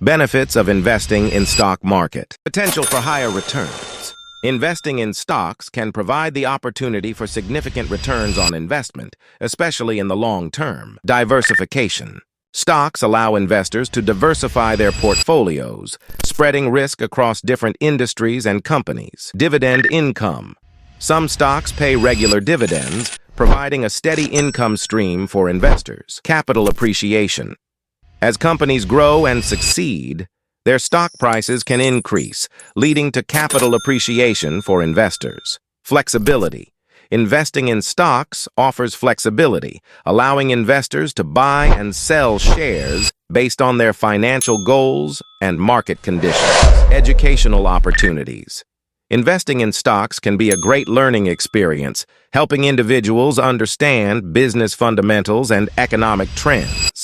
Benefits of investing in stock market. Potential for higher returns. Investing in stocks can provide the opportunity for significant returns on investment, especially in the long term. Diversification. Stocks allow investors to diversify their portfolios, spreading risk across different industries and companies. Dividend income. Some stocks pay regular dividends, providing a steady income stream for investors. Capital appreciation. As companies grow and succeed, their stock prices can increase, leading to capital appreciation for investors. Flexibility. Investing in stocks offers flexibility, allowing investors to buy and sell shares based on their financial goals and market conditions. Educational opportunities. Investing in stocks can be a great learning experience, helping individuals understand business fundamentals and economic trends.